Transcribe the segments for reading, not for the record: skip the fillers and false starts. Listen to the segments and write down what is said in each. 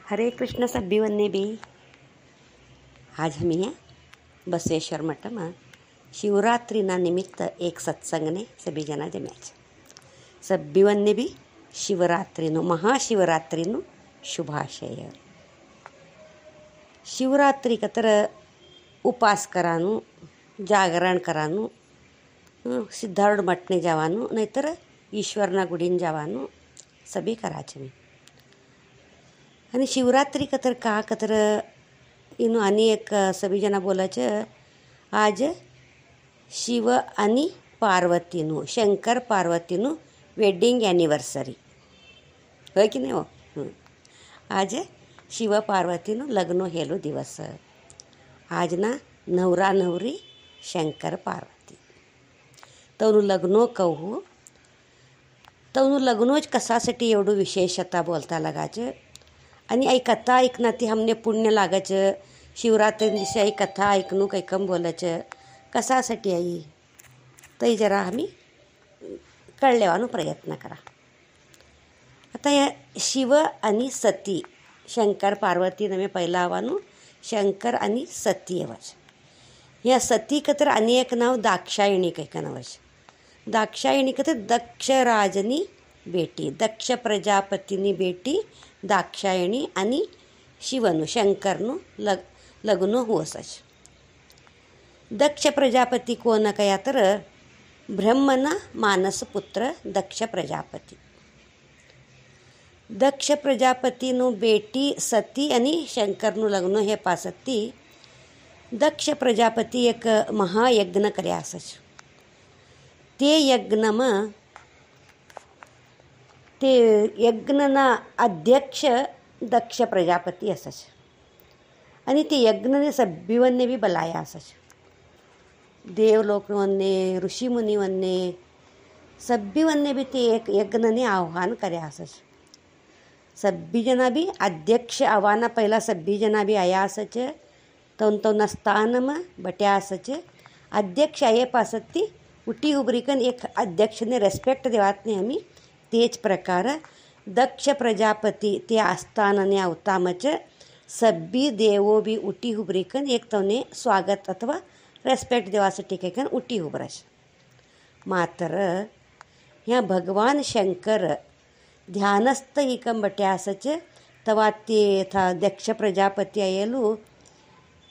हरे कृष्ण सभी वन्ने भी। आज हम यहाँ बसवेश्वर मठ में शिवरात्रिना निमित्त एक सत्संगने सभी जना जम्या છે। सभी वन्ने भी शिवरात्रिનું महाशिवरात्रिનું शुभाशय। शिवरात्रि कतर उपास कराનું, जागरण कराનું, સિદ્ધાર્થ મઠને જવાનું, નહીતર ઈશ્વરના ગુડીને જવાનું સભી કરા છે। અને શિવરાત્રિ કतर કા કतर એનું આની એક સભી જણા બોલે છે આજ શિવ અને પાર્વતીનું શંકર પાર્વતીનું વેડિંગ એનિવર્સરી હોય કે નહીં હો। આજે શિવ પાર્વતીનું લગ્ન હેલો દિવસ। આજના નવરા નવરી શંકર પાર્વતી તવનું લગ્નો કહું तवનું लग्नो ज कशासाठी एवढं विशेषता बोलता लागायचं। आणि आई कथा ऐकण्यात हमने पुण्य लागायचं। शिवरात्री दिवशी आई कथा ऐकणं कैकम बोलायचं कशासाठी आई तरी जरा आम्ही कळलेवानो प्रयत्न करा। आता या शिव आणि सती शंकर पार्वती नवे पहिला आवानो शंकर आणि सती आवाज। या सती कतर आणि एक नाव दाक्षायणी कैका नावाच। दाक्षायणी कतर दक्ष राजनी बेटी दक्ष प्रजापतीनी बेटी दाक्षायणी आणि शिवनु शंकरनु लग्न होसच। दक्ष प्रजापती कोण कया तर ब्रह्मना मानस पुत्र दक्ष प्रजापती। दक्ष प्रजापतीनु बेटी सती आणि शंकरनु लग्न हे पासती। दक्ष प्रजापती एक महायज्ञ कर्या असच। ते यज्ञमा ते यज्ञना अध्यक्ष दक्ष प्रजापती असच। आणि ते यज्ञने सभीवन्ने बी बलाया असच। देवलोकवन्ने ऋषीमुनीवन्ने सभीवन्ने बी ते एक यज्ञने आव्हान कर्या असच। सभी जना बी अध्यक्ष आव्हाना पहिला सभी जना बी आया असच। तवन स्थानमा बट्या असच। अध्यक्ष आये पासती उठी उबरीकन एक अध्यक्षने रेस्पेक्ट देवात नाही आम्ही तेच प्रकार दक्ष प्रजापती ते आस्थानने अवतामच सभी देवो बी उठी उबरीकन एक तवने स्वागत अथवा रेस्पेक्ट देवासाठी कैकन उठी उबरस। मात्र ह्या भगवान शंकर ध्यानस्थ हिकम बट्या असच। तवा ते था दक्ष प्रजापती आयेलू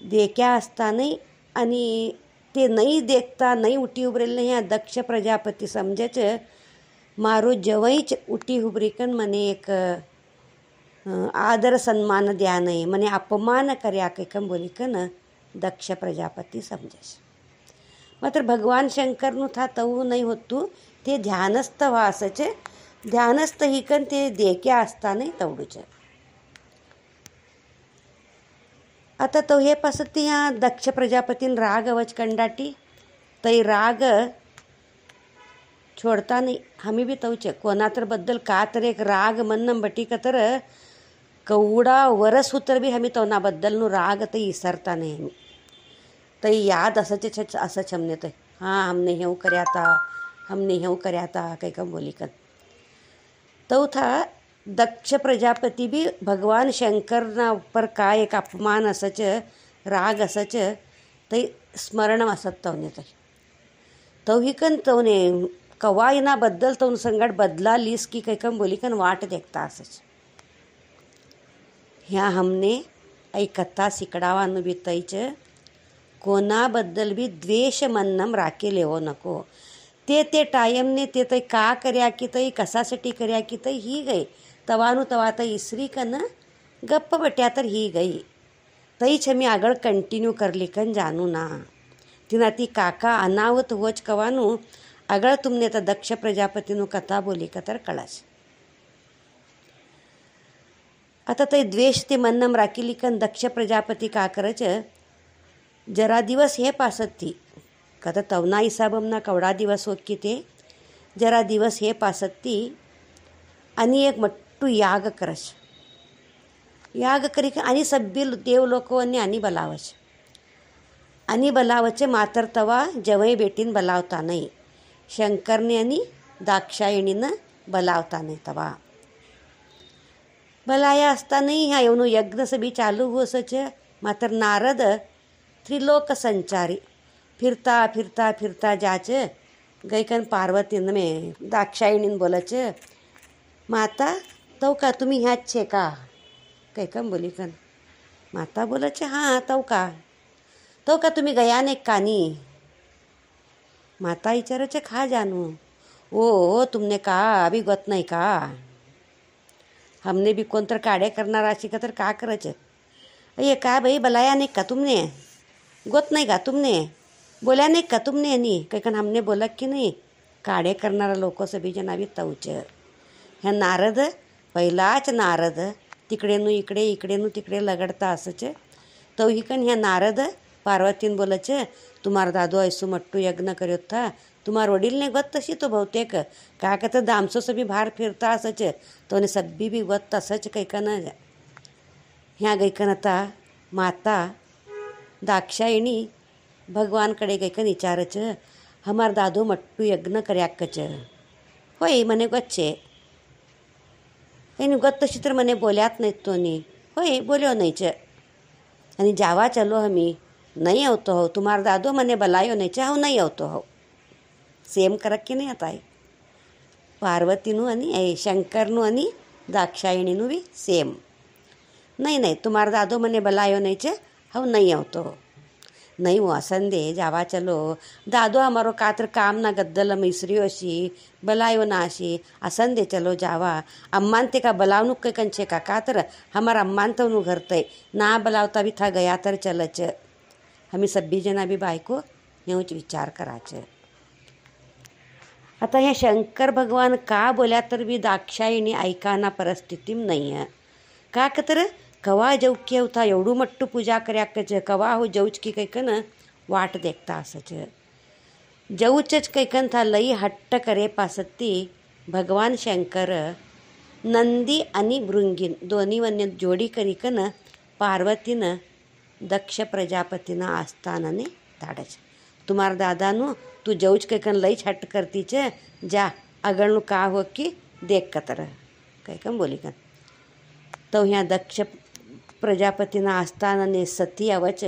देख्या असताना आणि ते नहीं देखता नहीं उठी उभरेल ह्या दक्ष प्रजापती समजेच मारो जवईच उठी उभरीकन मने एक आदर सन्मान द्या नाही मने अपमान कर्या कैकम बोलिकन दक्ष प्रजापती समजेस। मात्र भगवान शंकरनु था तऊ नाही होतू ते ध्यानस्थ वासच। ध्यानस्थ हिकन ते देख्या असताना तवडूच। आता तो हे पासती ह्या दक्ष प्रजापतीन राग अवच कंडाटी तई राग छोडता नाही। आम्ही बी तवचे कोणा तर बद्दल का तर एक राग म्हणणं बटी का तर कवडा वरस उतर बी आम्ही तवनाबद्दल नु राग तई इसरता नाही। आम्ही तई याद असच असच हमने तो हाँ हमने हेऊ कर्या था हमने हेऊ कर्या था कैकम बोली कन तो था दक्ष प्रजापती भी भगवान शंकरना ऊपर का एक अपमान असच राग असच तई स्मरण असत तवने तो हिकन तवने कवायना बद्दल तवन संगड बदला लीस की कैकम बोलिकन वाट देखता असच। ह्या हमने ऐ कथा सिकडावानु बी तईच कोणा बद्दल बी द्वेष मन्नम राखे लेवो नको। ते टायमने ते तई का कर्या की तई कशासाठी कर्या की तई ही गई तवानु तवा तई इसरी कन गप्प बट्या तर ही गई तईच मी आगळ कंटिन्यू करली कन जानू ना। तिना ती काका अनावत होच कवानु आगळ तुमने तर दक्ष प्रजापतीनु कथा बोली का तर कळाच। आता तई द्वेष ते मन्नम राखिली कन दक्ष प्रजापती का करच जरा दिवस हे पासत ती का तर तवना हिसाबमना कवडा दिवस होत की ते जरा दिवस हे पासत ती आणि एक मट्टू याग करस। याग करी आणि सभ्य देवलोकवन्ने आणि बलावच आणि बलावचे मात्र तवा जवई बेटीन बलावता नाही शंकरने आणि दाक्षायणीनं बलावता नाही तवा भलाया असतानाही ह्या येऊन यज्ञ सभी चालू होसच मात्र नारद त्रिलोक संचारी फिरता फिरता फिरता जाच गैकन पार्वतीन में दाक्षायणीन बोलच माता तव का तुम्ही ह्याच छे का कैकम बोली कन माता बोलच हाँ तव का तुम्ही गया ने कानी माता विचारच खा जानू ओ तुमने कहा अभी गोत नाही का हमने भी कोणतर काड्या करणार अशी का तर का करच ये का बाई बलाया नाही का तुमने गोत नाही का तुमने बोल्या नाही का तुमने यांनी कैकन हमने बोला की नाही काडे करणारा लोक सभी जनावी तवच ह्या नारद पहिलाच नारद तिकडेनू इकडे इकडेनू तिकडे लगडता असच तो हिकन ह्या नारद पार्वतीन बोलच तुम्हारा दादो ऐसू मट्टू यज्ञ कर्यो था तुम्हार वडील ने गोत तशी तो बहुतेक का तर दामसो सभी बाहेर फिरता असच तो ने सब्बी बी गोत तसच कैकन ह्या गैकन आता माता दाक्षायणी भगवानकडे गैकन विचारच हमार दादो मट्टू यज्ञ कर्याकच होय मने गोच्चे एनी गोत तशी तर मने बोल्यात नाहीत तोनी होय बोल्यो नाहीच आणि जावा चलो हमी नहीं आवतो हो तुम्हारा दादो मने बलायो नहीं चाहो नहीं आवतो हो सेम करक की नाही आता पार्वतीनू आणि शंकरनू आणि दाक्षायणीनू बी सेम नहीं तुम्हारा दादो मने बलायो नहीं चे हो नहीं आवतो हो नहीं वो असंदे जावा चलो दादो हमारो कातर काम ना गद्दल मिसरियो अशी बलायो ना अशी असंदे चलो जावा अम्मान ते का बलावनू काही कंचे का कातर हमारा अम्मान तवनू घरतय ना बलावता भी था गया तर चलच आम्ही सब्बी जना बी बायको हेच विचार कराच आता ह्या शंकर भगवान का बोल्या तर बी दाक्षायणी ऐकाना परिस्थितीम नाही आहे का तर कवा जौकी होता एवढू मट्टू पूजा कर्याकच कवा हो जौच की कैकन वाट देखता असच जौचच कैकन था लई हट्ट करे पासत्ती भगवान शंकर नंदी आणि भृंगीन दोन्ही वन्य जोडी करीकन पार्वतीनं दक्ष प्रजापतीनं आस्थानाने धाडच तुम्हार दादानू तू जौच कैकन लईच हट्ट करतीच जा अगणू का हो की देख कतर कैकन बोली कन तो ह्या दक्ष प्रजापतीना आस्थानाने सती अवच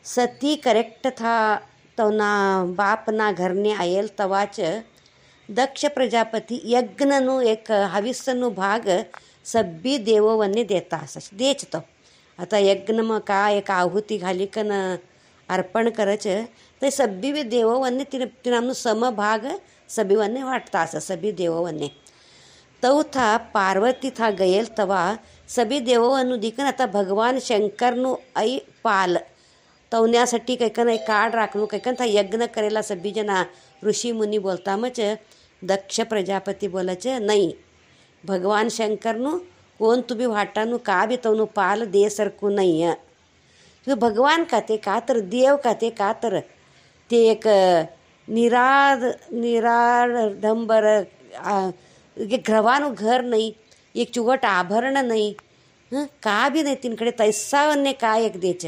सती करेक्ट था तवना बापना घरने आयल तवाच दक्ष प्रजापती यज्ञनू एक हविस्सनू भाग सब्बी देवोवन्ने देता असच देच तो आता यज्ञ मग का एक आहुती घाली कन अर्पण करच ते सब्बी बी देवोवन्ने तिनामनु समभाग सभीवन्ने वाटता असं सभी देवोवन्ने तव था पार्वती था गયેલ तवा सभी देवोवन्नु दिकन आता भगवान शंकरनु आई पाल तवण्यासाठी कैकन एक काड राखणू कैकन था यज्ञ करेला सभी जना ऋषी मुनी बोलता मच दक्ष प्रजापती बोलच नाही भगवान शंकरनु कोण तुम्ही वाटानू का बी तवनु पाल दे सरकू नाही आहे भगवान का ते का तर देव का तर ते एक निराडंबर ग्रवानु घर नाही एक चुगट आभरण नाही का बी नाही तिनकडे तैसावन्ने का एक देच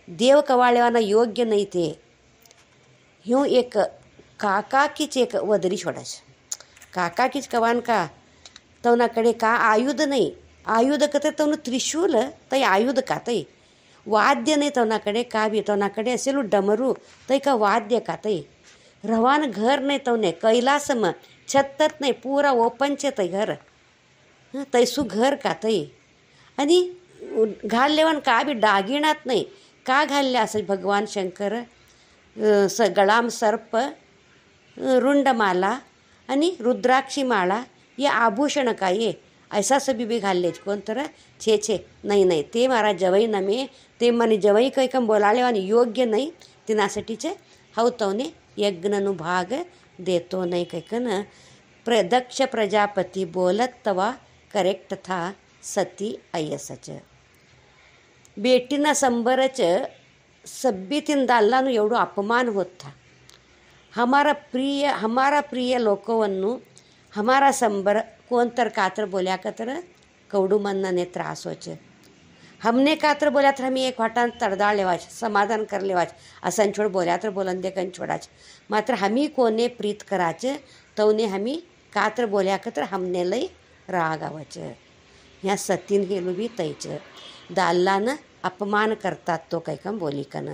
देव कवाळेवाना योग्य नाही ते ह्यो एक काकाकीच एक वदरी सोडाच काकाकीच कवान का तवनाकडे का आयुध नाही आयुध का तर तवनु त्रिशूल तै आयुध का तै वाद्य नाही तवनाकडे का बी तवनाकडे असेल डमरू तै का वाद्य का तै रवान घर नाही तवने कैलासम छत्तत नाही पूरा ओपनचे तै घर तैसू घर का तै आणि घाललेवन का बी डागिणात नाही का घालले असं भगवान शंकर गळाम सर्प रुंडमाला आणि रुद्राक्षी माळा ये आभूषण का ये ऐसा सभी भी घालले कोण तर छे नाही ते मारा जवई नमे ते मनी जवई काही कम बोलाळेवानी योग्य नाही तिनासाठीचे हवतवने यज्ञनु भाग देतो नाही कैकन दक्ष प्रजापती बोलत तवा करेक्ट था सती अयसच बेटीना संबरच सब्बी तिन दाल्लानु एवढो अपमान होत था हमारा प्रिय लोकवन्नु हमारा संबर कोणतर कातर बोल्या का तर कवडू मनने त्रास होच हमने कातर बोल्या तर हमी एक वाटान तडदाळ लेवाच समाधान कर लेवाच असं छोड बोल्या तर बोलन दे कन छोडाच मात्र हमी कोने प्रीत कराच तवने हमी कातर बोल्या का तर हमने लई रागावचं ह्या सतीन गेलो बी तैचं दाल्लानं अपमान करतात तो कैकम बोलिकन.